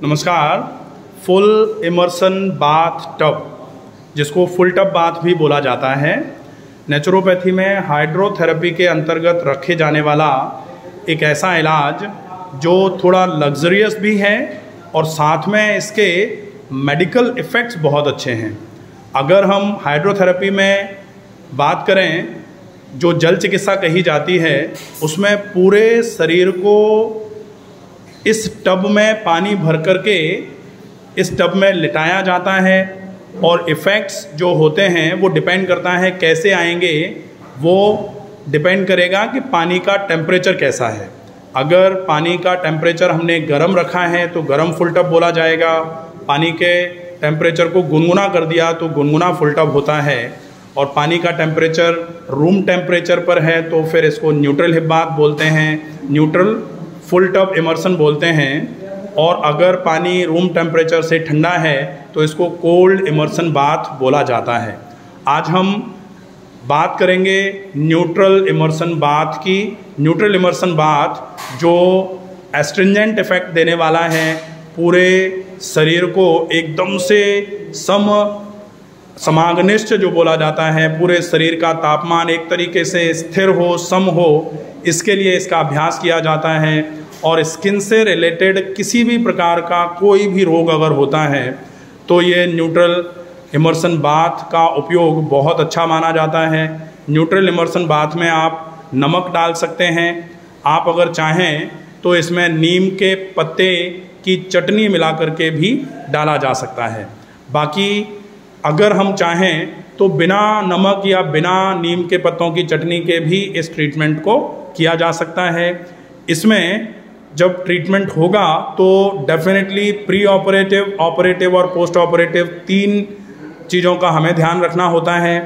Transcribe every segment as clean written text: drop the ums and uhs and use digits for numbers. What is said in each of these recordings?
नमस्कार। Full immersion bath tub, जिसको full tub bath भी बोला जाता है, नेचुरोपैथी में हाइड्रोथेरेपी के अंतर्गत रखे जाने वाला एक ऐसा इलाज जो थोड़ा लग्जरियस भी है और साथ में इसके मेडिकल इफ़ेक्ट्स बहुत अच्छे हैं। अगर हम हाइड्रोथेरेपी में बात करें, जो जल चिकित्सा कही जाती है, उसमें पूरे शरीर को इस टब में पानी भर करके इस टब में लिटाया जाता है और इफ़ेक्ट्स जो होते हैं वो डिपेंड करता है कैसे आएंगे। वो डिपेंड करेगा कि पानी का टेम्परेचर कैसा है। अगर पानी का टेम्परेचर हमने गर्म रखा है तो गर्म फुल टब बोला जाएगा। पानी के टेम्परेचर को गुनगुना कर दिया तो गुनगुना फुल टब होता है। और पानी का टेम्परेचर रूम टेम्परेचर पर है तो फिर इसको न्यूट्रल हिप बाथ बोलते हैं, न्यूट्रल फुल टब इमर्सन बोलते हैं। और अगर पानी रूम टेम्परेचर से ठंडा है तो इसको कोल्ड इमर्सन बाथ बोला जाता है। आज हम बात करेंगे न्यूट्रल इमर्सन बाथ की। न्यूट्रल इमर्सन बाथ जो एस्ट्रिंजेंट इफेक्ट देने वाला है, पूरे शरीर को एकदम से समाग्निष्ठ जो बोला जाता है, पूरे शरीर का तापमान एक तरीके से स्थिर हो, सम हो, इसके लिए इसका अभ्यास किया जाता है। और स्किन से रिलेटेड किसी भी प्रकार का कोई भी रोग अगर होता है तो ये न्यूट्रल इमर्सन बाथ का उपयोग बहुत अच्छा माना जाता है। न्यूट्रल इमर्सन बाथ में आप नमक डाल सकते हैं। आप अगर चाहें तो इसमें नीम के पत्ते की चटनी मिला करके भी डाला जा सकता है। बाकी अगर हम चाहें तो बिना नमक या बिना नीम के पत्तों की चटनी के भी इस ट्रीटमेंट को किया जा सकता है। इसमें जब ट्रीटमेंट होगा तो डेफिनेटली प्री ऑपरेटिव, ऑपरेटिव और पोस्ट ऑपरेटिव 3 चीज़ों का हमें ध्यान रखना होता है।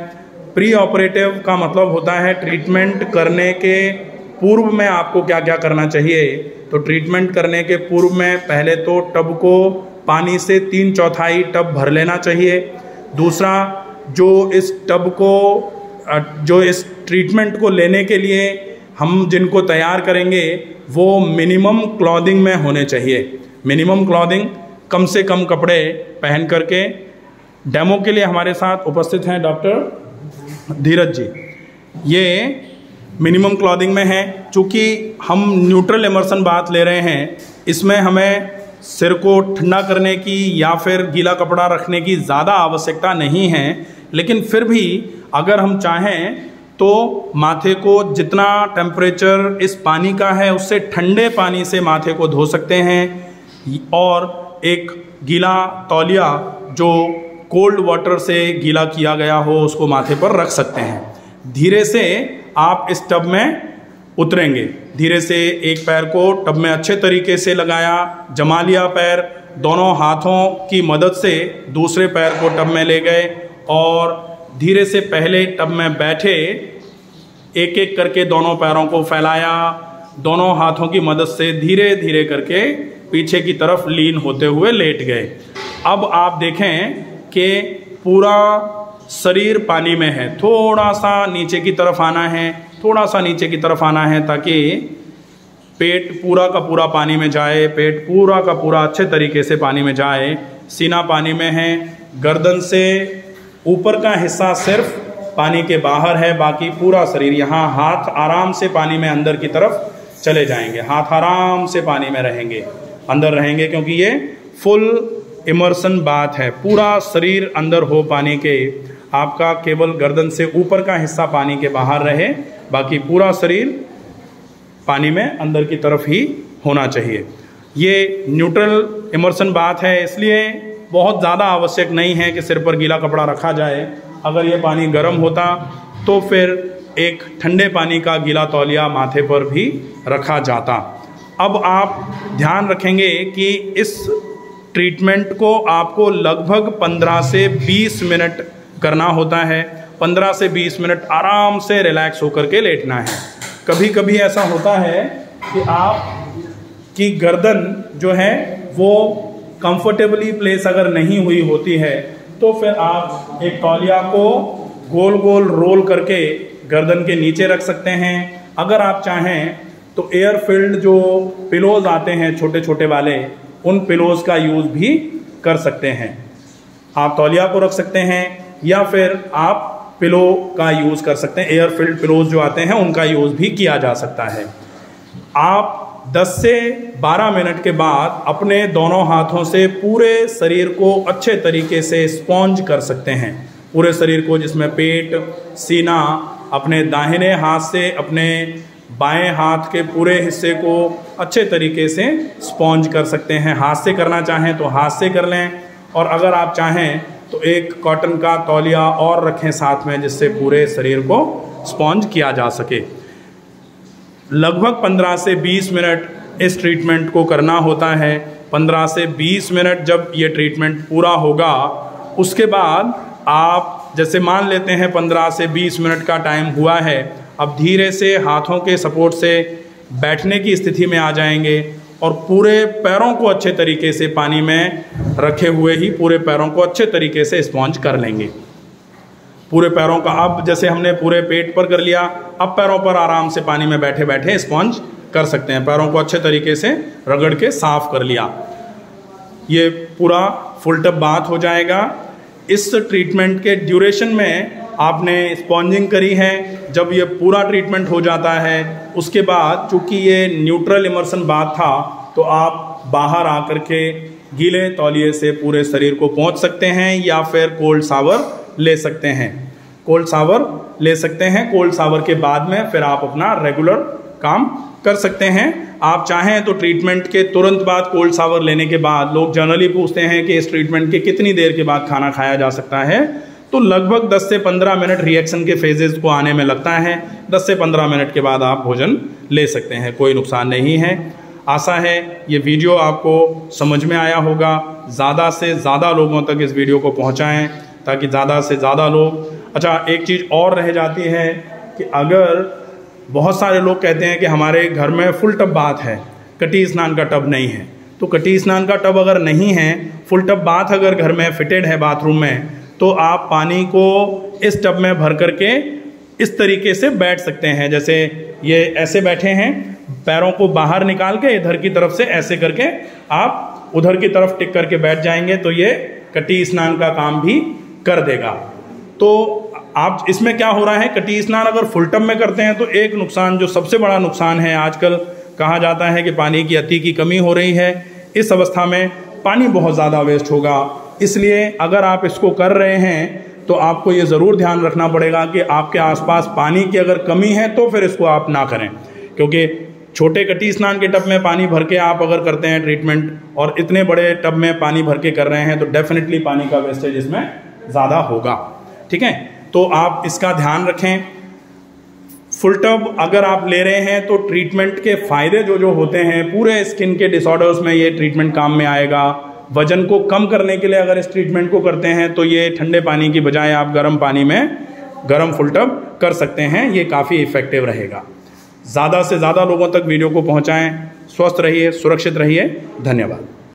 प्री ऑपरेटिव का मतलब होता है ट्रीटमेंट करने के पूर्व में आपको क्या क्या करना चाहिए। तो ट्रीटमेंट करने के पूर्व में पहले तो टब को पानी से 3/4 टब भर लेना चाहिए। दूसरा, जो इस ट्रीटमेंट को लेने के लिए हम जिनको तैयार करेंगे वो मिनिमम क्लॉथिंग में होने चाहिए। मिनिमम क्लॉथिंग, कम से कम कपड़े पहन करके। डेमो के लिए हमारे साथ उपस्थित हैं डॉक्टर धीरज जी। ये मिनिमम क्लॉथिंग में हैं। चूँकि हम न्यूट्रल इमर्सन बाथ ले रहे हैं, इसमें हमें सिर को ठंडा करने की या फिर गीला कपड़ा रखने की ज़्यादा आवश्यकता नहीं है, लेकिन फिर भी अगर हम चाहें तो माथे को जितना टेम्परेचर इस पानी का है उससे ठंडे पानी से माथे को धो सकते हैं और एक गीला तौलिया जो कोल्ड वाटर से गीला किया गया हो उसको माथे पर रख सकते हैं। धीरे से आप इस टब में उतरेंगे। धीरे से एक पैर को टब में अच्छे तरीके से लगाया, जमा लिया पैर, दोनों हाथों की मदद से दूसरे पैर को टब में ले गए और धीरे से पहले टब में बैठे, एक एक करके दोनों पैरों को फैलाया, दोनों हाथों की मदद से धीरे धीरे करके पीछे की तरफ लीन होते हुए लेट गए। अब आप देखें कि पूरा शरीर पानी में है। थोड़ा सा नीचे की तरफ आना है, थोड़ा सा नीचे की तरफ आना है ताकि पेट पूरा का पूरा पानी में जाए, पेट पूरा का पूरा अच्छे तरीके से पानी में जाए। सीना पानी में है, गर्दन से ऊपर का हिस्सा सिर्फ पानी के बाहर है, बाकी पूरा शरीर। यहाँ हाथ आराम से पानी में अंदर की तरफ चले जाएंगे, हाथ आराम से पानी में रहेंगे, अंदर रहेंगे, क्योंकि ये फुल इमर्सन बाथ है। पूरा शरीर अंदर हो पानी के, आपका केवल गर्दन से ऊपर का हिस्सा पानी के बाहर रहे, बाकी पूरा शरीर पानी में अंदर की तरफ ही होना चाहिए। ये न्यूट्रल इमर्सन बाथ है, इसलिए बहुत ज़्यादा आवश्यक नहीं है कि सिर पर गीला कपड़ा रखा जाए। अगर ये पानी गर्म होता तो फिर एक ठंडे पानी का गीला तौलिया माथे पर भी रखा जाता। अब आप ध्यान रखेंगे कि इस ट्रीटमेंट को आपको लगभग 15 से 20 मिनट करना होता है। 15 से 20 मिनट आराम से रिलैक्स होकर के लेटना है। कभी कभी ऐसा होता है कि आपकी गर्दन जो है वो कंफर्टेबली प्लेस अगर नहीं हुई होती है तो फिर आप एक तौलिया को गोल गोल रोल करके गर्दन के नीचे रख सकते हैं। अगर आप चाहें तो एयर फिल्ड जो पिलोज आते हैं छोटे छोटे वाले, उन पिलोज़ का यूज़ भी कर सकते हैं। आप तौलिया को रख सकते हैं या फिर आप पिलो का यूज़ कर सकते हैं। एयर फिल्ड पिलोज़ जो आते हैं उनका यूज़ भी किया जा सकता है। आप 10 से 12 मिनट के बाद अपने दोनों हाथों से पूरे शरीर को अच्छे तरीके से स्पॉन्ज कर सकते हैं। पूरे शरीर को, जिसमें पेट, सीना, अपने दाहिने हाथ से अपने बाएं हाथ के पूरे हिस्से को अच्छे तरीके से स्पॉन्ज कर सकते हैं। हाथ से करना चाहें तो हाथ से कर लें, और अगर आप चाहें तो एक कॉटन का तौलिया और रखें साथ में, जिससे पूरे शरीर को स्पॉन्ज किया जा सके। लगभग 15 से 20 मिनट इस ट्रीटमेंट को करना होता है। 15 से 20 मिनट जब ये ट्रीटमेंट पूरा होगा, उसके बाद आप जैसे मान लेते हैं 15 से 20 मिनट का टाइम हुआ है, अब धीरे से हाथों के सपोर्ट से बैठने की स्थिति में आ जाएंगे और पूरे पैरों को अच्छे तरीके से पानी में रखे हुए ही पूरे पैरों को अच्छे तरीके से स्पॉन्ज कर लेंगे। पूरे पैरों का, अब जैसे हमने पूरे पेट पर कर लिया, अब पैरों पर आराम से पानी में बैठे बैठे स्पॉन्ज कर सकते हैं। पैरों को अच्छे तरीके से रगड़ के साफ कर लिया। ये पूरा फुल टब बाथ हो जाएगा। इस ट्रीटमेंट के ड्यूरेशन में आपने स्पॉन्जिंग करी है। जब ये पूरा ट्रीटमेंट हो जाता है, उसके बाद चूँकि ये न्यूट्रल इमर्शन बाथ था, तो आप बाहर आकर के गीले तौलिए से पूरे शरीर को पोंछ सकते हैं या फिर कोल्ड शावर ले सकते हैं। कोल्ड शावर ले सकते हैं। कोल्ड शावर के बाद में फिर आप अपना रेगुलर काम कर सकते हैं। आप चाहें तो ट्रीटमेंट के तुरंत बाद, कोल्ड शावर लेने के बाद, लोग जनरली पूछते हैं कि इस ट्रीटमेंट के कितनी देर के बाद खाना खाया जा सकता है, तो लगभग 10 से 15 मिनट रिएक्शन के फेजेस को आने में लगता है। 10 से 15 मिनट के बाद आप भोजन ले सकते हैं, कोई नुकसान नहीं है। आशा है ये वीडियो आपको समझ में आया होगा। ज़्यादा से ज़्यादा लोगों तक इस वीडियो को पहुंचाएं ताकि ज़्यादा से ज़्यादा लोग। अच्छा, एक चीज़ और रह जाती है कि अगर बहुत सारे लोग कहते हैं कि हमारे घर में फुल टब बाथ है, कटी स्नान का टब नहीं है, तो कटी स्नान का टब अगर नहीं है, फुल टब बाथ अगर घर में फिटेड है बाथरूम में, तो आप पानी को इस टब में भर करके इस तरीके से बैठ सकते हैं। जैसे ये ऐसे बैठे हैं, पैरों को बाहर निकाल के इधर की तरफ से ऐसे करके आप उधर की तरफ टिक करके बैठ जाएंगे, तो ये कटी स्नान का काम भी कर देगा। तो आप इसमें क्या हो रहा है, कटी स्नान अगर फुल टब में करते हैं तो एक नुकसान, जो सबसे बड़ा नुकसान है, आजकल कहा जाता है कि पानी की अति की कमी हो रही है। इस अवस्था में पानी बहुत ज़्यादा वेस्ट होगा। इसलिए अगर आप इसको कर रहे हैं तो आपको ये ज़रूर ध्यान रखना पड़ेगा कि आपके आसपास पानी की अगर कमी है तो फिर इसको आप ना करें, क्योंकि छोटे कटी स्नान के टब में पानी भर के आप अगर करते हैं ट्रीटमेंट और इतने बड़े टब में पानी भर के कर रहे हैं, तो डेफिनेटली पानी का वेस्टेज इसमें ज़्यादा होगा। ठीक है, तो आप इसका ध्यान रखें। फुल टब अगर आप ले रहे हैं तो ट्रीटमेंट के फ़ायदे जो होते हैं, पूरे स्किन के डिसऑर्डर्स में ये ट्रीटमेंट काम में आएगा। वजन को कम करने के लिए अगर इस ट्रीटमेंट को करते हैं तो ये ठंडे पानी की बजाय आप गर्म पानी में गर्म फुल टब कर सकते हैं। ये काफ़ी इफ़ेक्टिव रहेगा। ज़्यादा से ज़्यादा लोगों तक वीडियो को पहुंचाएं। स्वस्थ रहिए, सुरक्षित रहिए। धन्यवाद।